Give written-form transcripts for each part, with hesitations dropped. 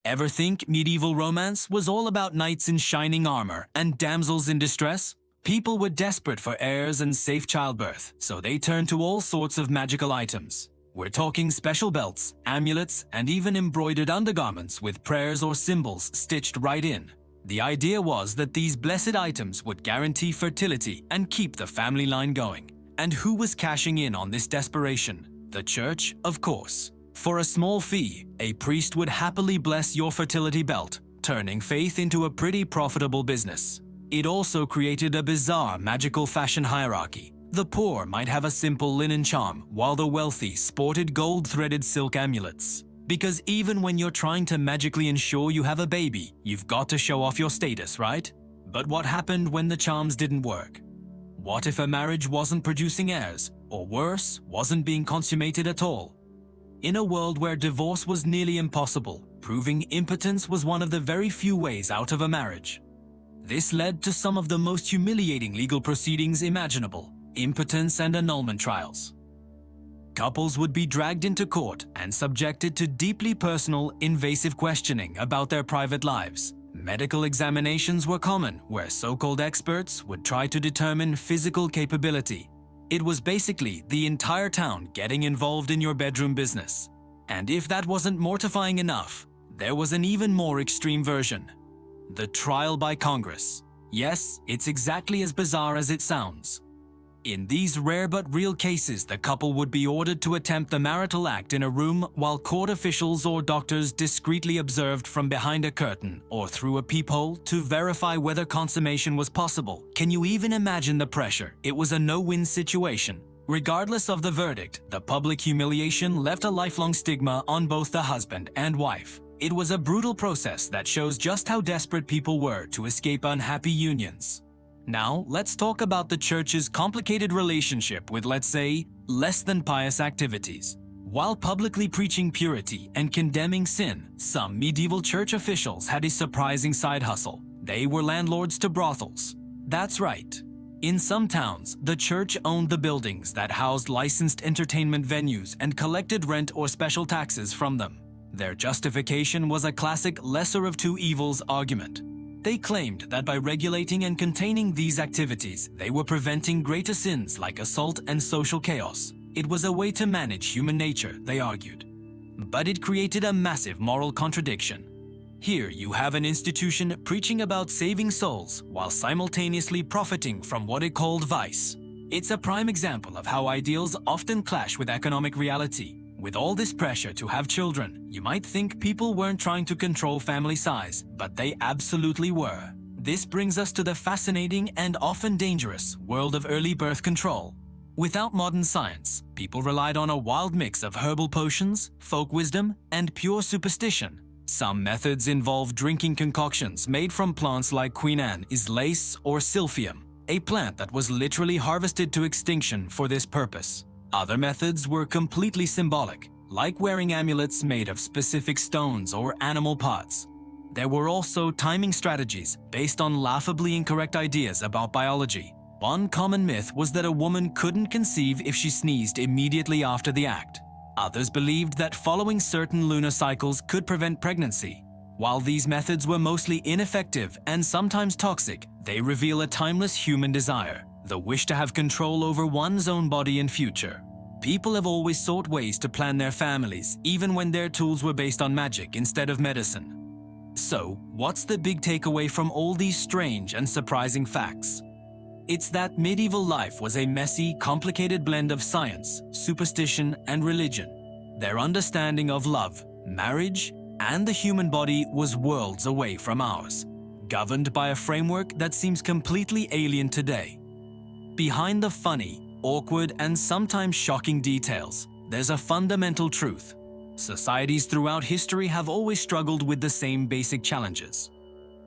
Ever think medieval romance was all about knights in shining armor and damsels in distress? People were desperate for heirs and safe childbirth, so they turned to all sorts of magical items. We're talking special belts, amulets, and even embroidered undergarments with prayers or symbols stitched right in. The idea was that these blessed items would guarantee fertility and keep the family line going. And who was cashing in on this desperation? The church, of course. For a small fee, a priest would happily bless your fertility belt, turning faith into a pretty profitable business. It also created a bizarre magical fashion hierarchy. The poor might have a simple linen charm, while the wealthy sported gold-threaded silk amulets. Because even when you're trying to magically ensure you have a baby, you've got to show off your status, right? But what happened when the charms didn't work? What if a marriage wasn't producing heirs, or worse, wasn't being consummated at all? In a world where divorce was nearly impossible, proving impotence was one of the very few ways out of a marriage. This led to some of the most humiliating legal proceedings imaginable: impotence and annulment trials. Couples would be dragged into court and subjected to deeply personal, invasive questioning about their private lives. Medical examinations were common, where so-called experts would try to determine physical capability. It was basically the entire town getting involved in your bedroom business. And if that wasn't mortifying enough, there was an even more extreme version: the trial by Congress. Yes, it's exactly as bizarre as it sounds. In these rare but real cases, the couple would be ordered to attempt the marital act in a room while court officials or doctors discreetly observed from behind a curtain or through a peephole to verify whether consummation was possible. Can you even imagine the pressure? It was a no-win situation. Regardless of the verdict, the public humiliation left a lifelong stigma on both the husband and wife. It was a brutal process that shows just how desperate people were to escape unhappy unions. Now, let's talk about the church's complicated relationship with, let's say, less than pious activities. While publicly preaching purity and condemning sin, some medieval church officials had a surprising side hustle. They were landlords to brothels. That's right. In some towns, the church owned the buildings that housed licensed entertainment venues and collected rent or special taxes from them. Their justification was a classic lesser of two evils argument. They claimed that by regulating and containing these activities, they were preventing greater sins like assault and social chaos. It was a way to manage human nature, they argued. But it created a massive moral contradiction. Here you have an institution preaching about saving souls while simultaneously profiting from what it called vice. It's a prime example of how ideals often clash with economic reality. With all this pressure to have children, you might think people weren't trying to control family size, but they absolutely were. This brings us to the fascinating and often dangerous world of early birth control. Without modern science, people relied on a wild mix of herbal potions, folk wisdom, and pure superstition. Some methods involve drinking concoctions made from plants like Queen Anne's lace or silphium, a plant that was literally harvested to extinction for this purpose. Other methods were completely symbolic, like wearing amulets made of specific stones or animal parts. There were also timing strategies based on laughably incorrect ideas about biology. One common myth was that a woman couldn't conceive if she sneezed immediately after the act. Others believed that following certain lunar cycles could prevent pregnancy. While these methods were mostly ineffective and sometimes toxic, they reveal a timeless human desire: the wish to have control over one's own body and future. People have always sought ways to plan their families, even when their tools were based on magic instead of medicine. So, what's the big takeaway from all these strange and surprising facts? It's that medieval life was a messy, complicated blend of science, superstition, and religion. Their understanding of love, marriage, and the human body was worlds away from ours, governed by a framework that seems completely alien today. Behind the funny, awkward, and sometimes shocking details, there's a fundamental truth. Societies throughout history have always struggled with the same basic challenges.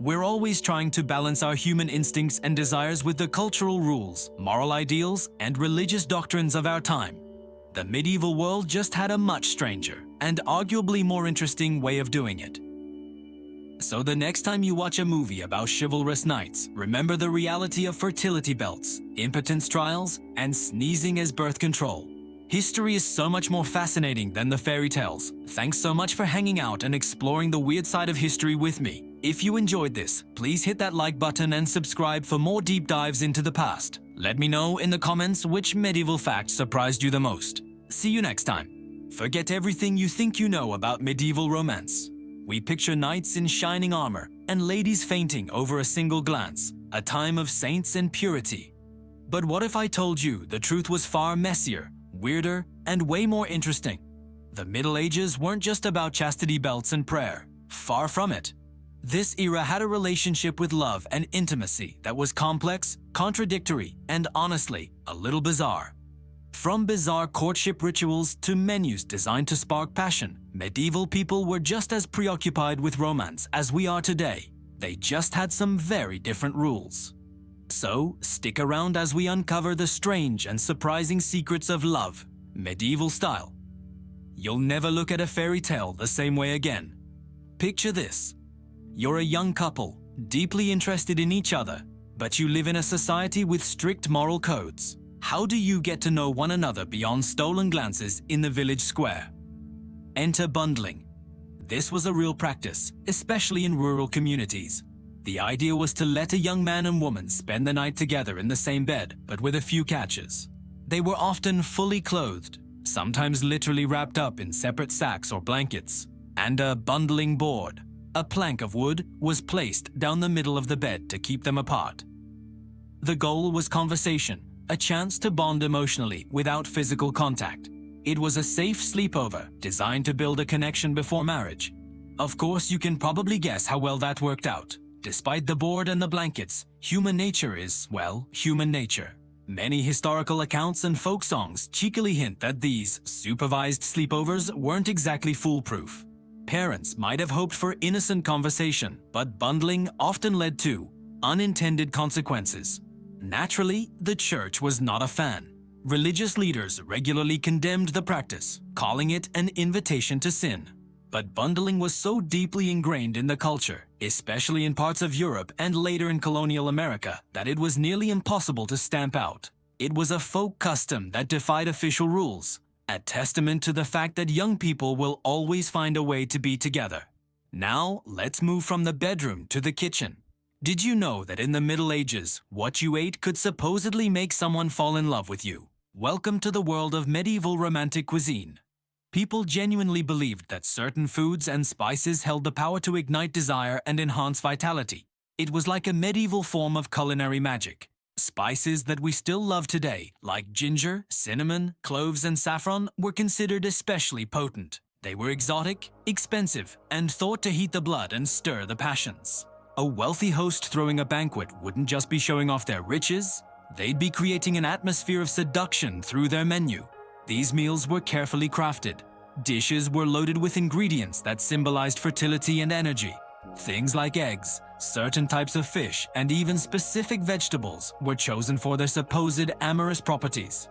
We're always trying to balance our human instincts and desires with the cultural rules, moral ideals, and religious doctrines of our time. The medieval world just had a much stranger and arguably more interesting way of doing it. So the next time you watch a movie about chivalrous knights, remember the reality of fertility belts, impotence trials, and sneezing as birth control. History is so much more fascinating than the fairy tales. Thanks so much for hanging out and exploring the weird side of history with me. If you enjoyed this, please hit that like button and subscribe for more deep dives into the past. Let me know in the comments which medieval fact surprised you the most. See you next time. Forget everything you think you know about medieval romance. We picture knights in shining armor and ladies fainting over a single glance, a time of saints and purity. But what if I told you the truth was far messier, weirder, and way more interesting? The Middle Ages weren't just about chastity belts and prayer. Far from it. This era had a relationship with love and intimacy that was complex, contradictory, and honestly, a little bizarre. From bizarre courtship rituals to menus designed to spark passion, medieval people were just as preoccupied with romance as we are today. They just had some very different rules. So, stick around as we uncover the strange and surprising secrets of love, medieval style. You'll never look at a fairy tale the same way again. Picture this. You're a young couple, deeply interested in each other, but you live in a society with strict moral codes. How do you get to know one another beyond stolen glances in the village square? Enter bundling. This was a real practice, especially in rural communities. The idea was to let a young man and woman spend the night together in the same bed, but with a few catches. They were often fully clothed, sometimes literally wrapped up in separate sacks or blankets, and a bundling board, a plank of wood, was placed down the middle of the bed to keep them apart. The goal was conversation, a chance to bond emotionally without physical contact. It was a safe sleepover designed to build a connection before marriage. Of course, you can probably guess how well that worked out. Despite the board and the blankets, human nature is, well, human nature. Many historical accounts and folk songs cheekily hint that these supervised sleepovers weren't exactly foolproof. Parents might have hoped for innocent conversation, but bundling often led to unintended consequences. Naturally, the church was not a fan. Religious leaders regularly condemned the practice, calling it an invitation to sin. But bundling was so deeply ingrained in the culture, especially in parts of Europe and later in colonial America, that it was nearly impossible to stamp out. It was a folk custom that defied official rules, a testament to the fact that young people will always find a way to be together. Now, let's move from the bedroom to the kitchen. Did you know that in the Middle Ages, what you ate could supposedly make someone fall in love with you? Welcome to the world of medieval romantic cuisine. People genuinely believed that certain foods and spices held the power to ignite desire and enhance vitality. It was like a medieval form of culinary magic. Spices that we still love today, like ginger, cinnamon, cloves, and saffron, were considered especially potent. They were exotic, expensive, and thought to heat the blood and stir the passions. A wealthy host throwing a banquet wouldn't just be showing off their riches, they'd be creating an atmosphere of seduction through their menu. These meals were carefully crafted. Dishes were loaded with ingredients that symbolized fertility and energy. Things like eggs, certain types of fish, and even specific vegetables were chosen for their supposed amorous properties.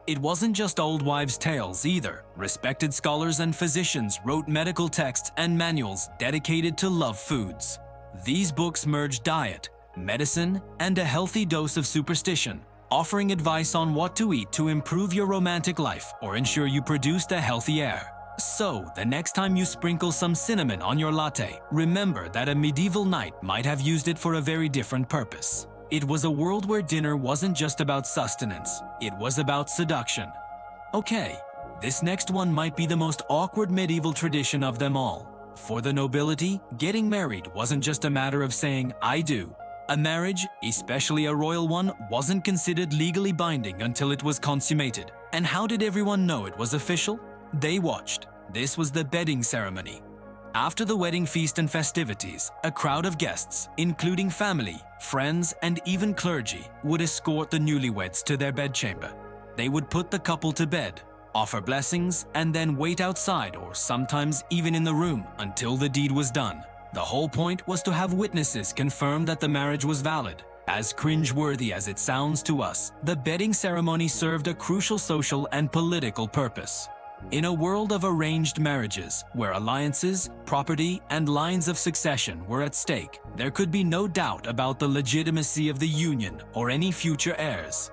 It wasn't just old wives' tales either. Respected scholars and physicians wrote medical texts and manuals dedicated to love foods. These books merged diet, medicine, and a healthy dose of superstition, offering advice on what to eat to improve your romantic life or ensure you produced a healthy heir. So, the next time you sprinkle some cinnamon on your latte, remember that a medieval knight might have used it for a very different purpose. It was a world where dinner wasn't just about sustenance, it was about seduction. Okay, this next one might be the most awkward medieval tradition of them all. For the nobility, getting married wasn't just a matter of saying, "I do." A marriage, especially a royal one, wasn't considered legally binding until it was consummated. And how did everyone know it was official? They watched. This was the bedding ceremony. After the wedding feast and festivities, a crowd of guests, including family, friends, and even clergy, would escort the newlyweds to their bedchamber. They would put the couple to bed, offer blessings, and then wait outside or sometimes even in the room until the deed was done. The whole point was to have witnesses confirm that the marriage was valid. As cringeworthy as it sounds to us, the bedding ceremony served a crucial social and political purpose. In a world of arranged marriages, where alliances, property, and lines of succession were at stake, there could be no doubt about the legitimacy of the union or any future heirs.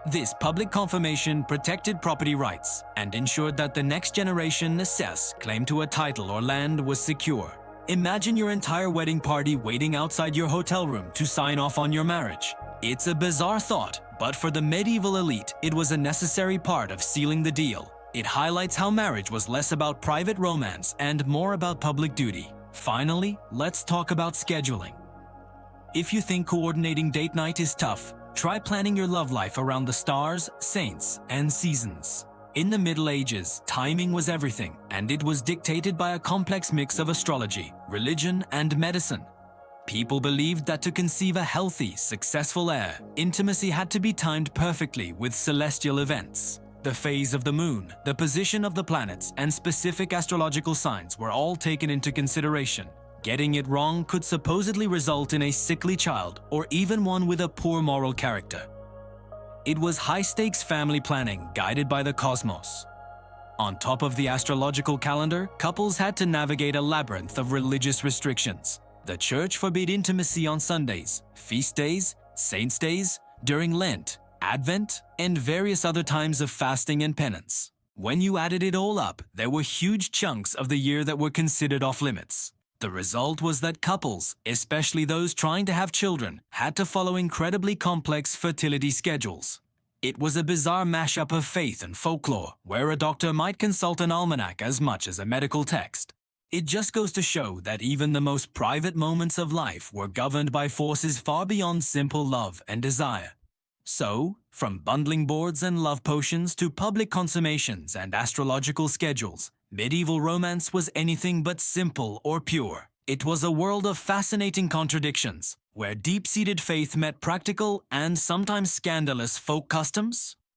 This public confirmation protected property rights and ensured that the next generation assess claim to a title or land was secure. Imagine your entire wedding party waiting outside your hotel room to sign off on your marriage. It's a bizarre thought, but for the medieval elite, it was a necessary part of sealing the deal. It highlights how marriage was less about private romance and more about public duty. Finally, let's talk about scheduling. If you think coordinating date night is tough, try planning your love life around the stars, saints, and seasons. In the Middle Ages, timing was everything, and it was dictated by a complex mix of astrology, religion, and medicine. People believed that to conceive a healthy, successful heir, intimacy had to be timed perfectly with celestial events. The phase of the moon, the position of the planets, and specific astrological signs were all taken into consideration. Getting it wrong could supposedly result in a sickly child or even one with a poor moral character. It was high-stakes family planning guided by the cosmos. On top of the astrological calendar, couples had to navigate a labyrinth of religious restrictions. The church forbade intimacy on Sundays, feast days, saints' days, during Lent, Advent, and various other times of fasting and penance. When you added it all up, there were huge chunks of the year that were considered off-limits. The result was that couples, especially those trying to have children, had to follow incredibly complex fertility schedules. It was a bizarre mashup of faith and folklore, where a doctor might consult an almanac as much as a medical text. It just goes to show that even the most private moments of life were governed by forces far beyond simple love and desire. So, from bundling boards and love potions to public consummations and astrological schedules, medieval romance was anything but simple or pure. It was a world of fascinating contradictions, where deep-seated faith met practical and sometimes scandalous folk customs.